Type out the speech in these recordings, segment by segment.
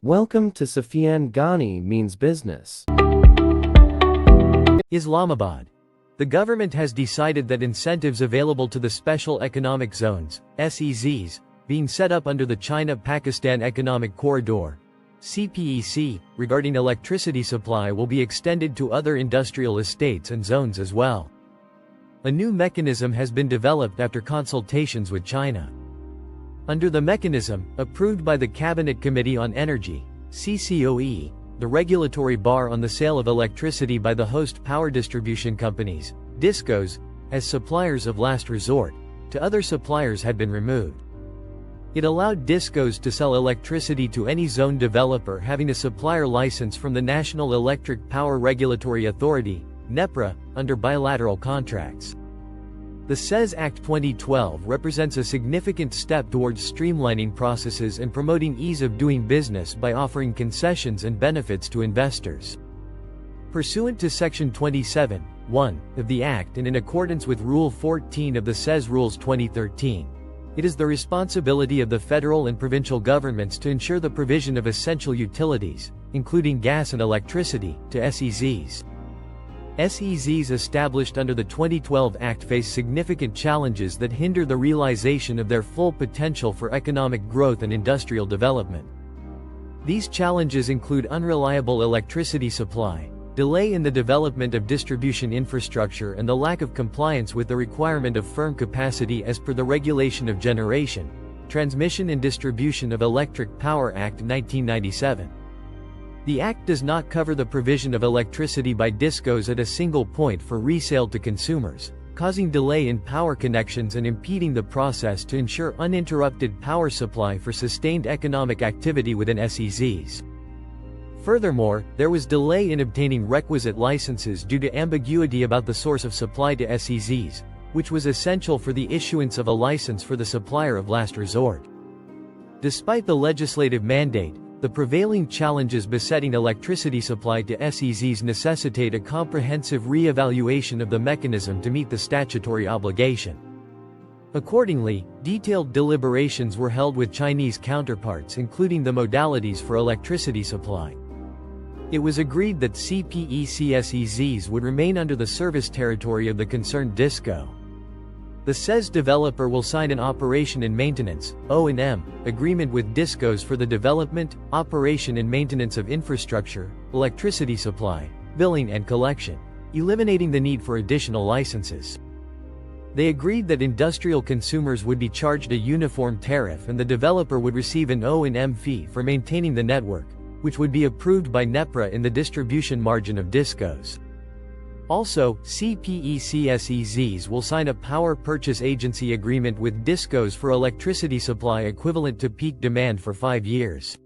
Welcome to Sufyan Ghani Means Business. Islamabad. The government has decided that incentives available to the Special Economic Zones, SEZs, being set up under the China-Pakistan Economic Corridor, CPEC, regarding electricity supply will be extended to other industrial estates and zones as well. A new mechanism has been developed after consultations with China. Under the mechanism, approved by the Cabinet Committee on Energy, CCOE, the regulatory bar on the sale of electricity by the host power distribution companies, DISCOs, as suppliers of last resort, to other suppliers had been removed. It allowed DISCOs to sell electricity to any zone developer having a supplier license from the National Electric Power Regulatory Authority, NEPRA, under bilateral contracts. The SEZ Act 2012 represents a significant step towards streamlining processes and promoting ease of doing business by offering concessions and benefits to investors. Pursuant to Section 27(1) of the Act and in accordance with Rule 14 of the SEZ Rules 2013, it is the responsibility of the federal and provincial governments to ensure the provision of essential utilities, including gas and electricity, to SEZs. SEZs established under the 2012 Act face significant challenges that hinder the realization of their full potential for economic growth and industrial development. These challenges include unreliable electricity supply, delay in the development of distribution infrastructure and the lack of compliance with the requirement of firm capacity as per the Regulation of Generation, Transmission and Distribution of Electric Power Act 1997. The Act does not cover the provision of electricity by DISCOs at a single point for resale to consumers, causing delay in power connections and impeding the process to ensure uninterrupted power supply for sustained economic activity within SEZs. Furthermore, there was delay in obtaining requisite licenses due to ambiguity about the source of supply to SEZs, which was essential for the issuance of a license for the supplier of last resort. Despite the legislative mandate, the prevailing challenges besetting electricity supply to SEZs necessitate a comprehensive re-evaluation of the mechanism to meet the statutory obligation. Accordingly, detailed deliberations were held with Chinese counterparts including the modalities for electricity supply. It was agreed that CPEC SEZs would remain under the service territory of the concerned DISCO. The SEZ developer will sign an operation and maintenance (O&M) agreement with DISCOs for the development, operation and maintenance of infrastructure, electricity supply, billing and collection, eliminating the need for additional licenses. They agreed that industrial consumers would be charged a uniform tariff and the developer would receive an O&M fee for maintaining the network, which would be approved by NEPRA in the distribution margin of DISCOs. Also, CPEC SEZs will sign a power purchase agency agreement with DISCOs for electricity supply equivalent to peak demand for 5 years.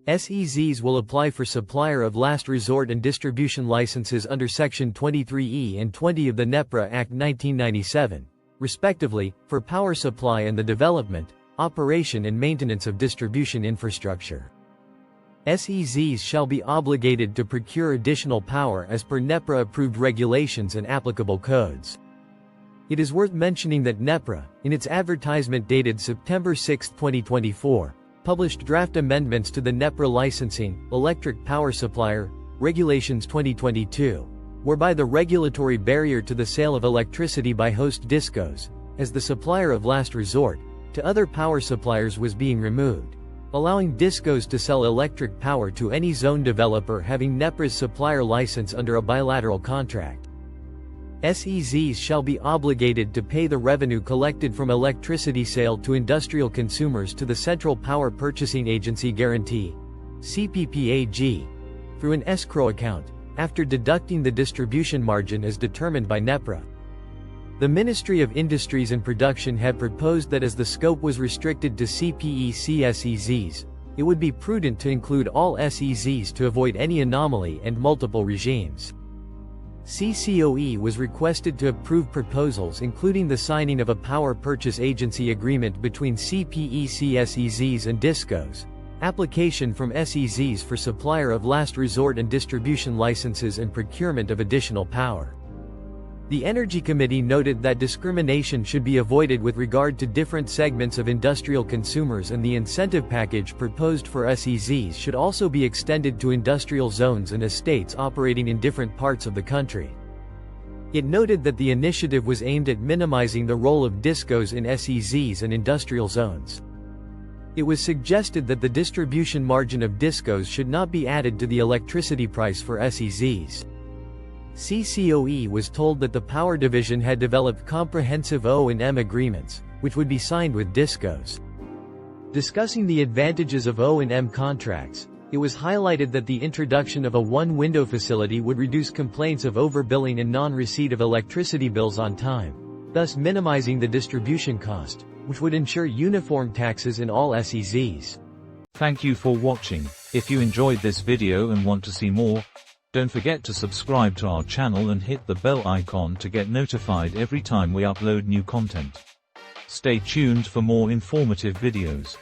SEZs will apply for supplier of last resort and distribution licenses under Section 23E and 20 of the NEPRA Act 1997, respectively, for power supply and the development, operation and maintenance of distribution infrastructure. SEZs shall be obligated to procure additional power as per NEPRA-approved regulations and applicable codes. It is worth mentioning that NEPRA, in its advertisement dated September 6, 2024, published draft amendments to the NEPRA Licensing, Electric Power Supplier, Regulations 2022, whereby the regulatory barrier to the sale of electricity by host DISCOs, as the supplier of last resort, to other power suppliers was being removed, allowing DISCOs to sell electric power to any zone developer having NEPRA's supplier license under a bilateral contract. SEZs shall be obligated to pay the revenue collected from electricity sale to industrial consumers to the Central Power Purchasing Agency Guarantee (CPPAG) through an escrow account, after deducting the distribution margin as determined by NEPRA. The Ministry of Industries and Production had proposed that as the scope was restricted to CPEC SEZs, it would be prudent to include all SEZs to avoid any anomaly and multiple regimes. CCOE was requested to approve proposals including the signing of a power purchase agency agreement between CPEC SEZs and DISCOs, application from SEZs for supplier of last resort and distribution licenses and procurement of additional power. The Energy Committee noted that discrimination should be avoided with regard to different segments of industrial consumers, and the incentive package proposed for SEZs should also be extended to industrial zones and estates operating in different parts of the country. It noted that the initiative was aimed at minimizing the role of discos in SEZs and industrial zones. It was suggested that the distribution margin of discos should not be added to the electricity price for SEZs. CCOE was told that the Power Division had developed comprehensive O&M agreements, which would be signed with discos. Discussing the advantages of O&M contracts, it was highlighted that the introduction of a one-window facility would reduce complaints of overbilling and non-receipt of electricity bills on time, thus minimizing the distribution cost, which would ensure uniform taxes in all SEZs. Thank you for watching. If you enjoyed this video and want to see more, don't forget to subscribe to our channel and hit the bell icon to get notified every time we upload new content. Stay tuned for more informative videos.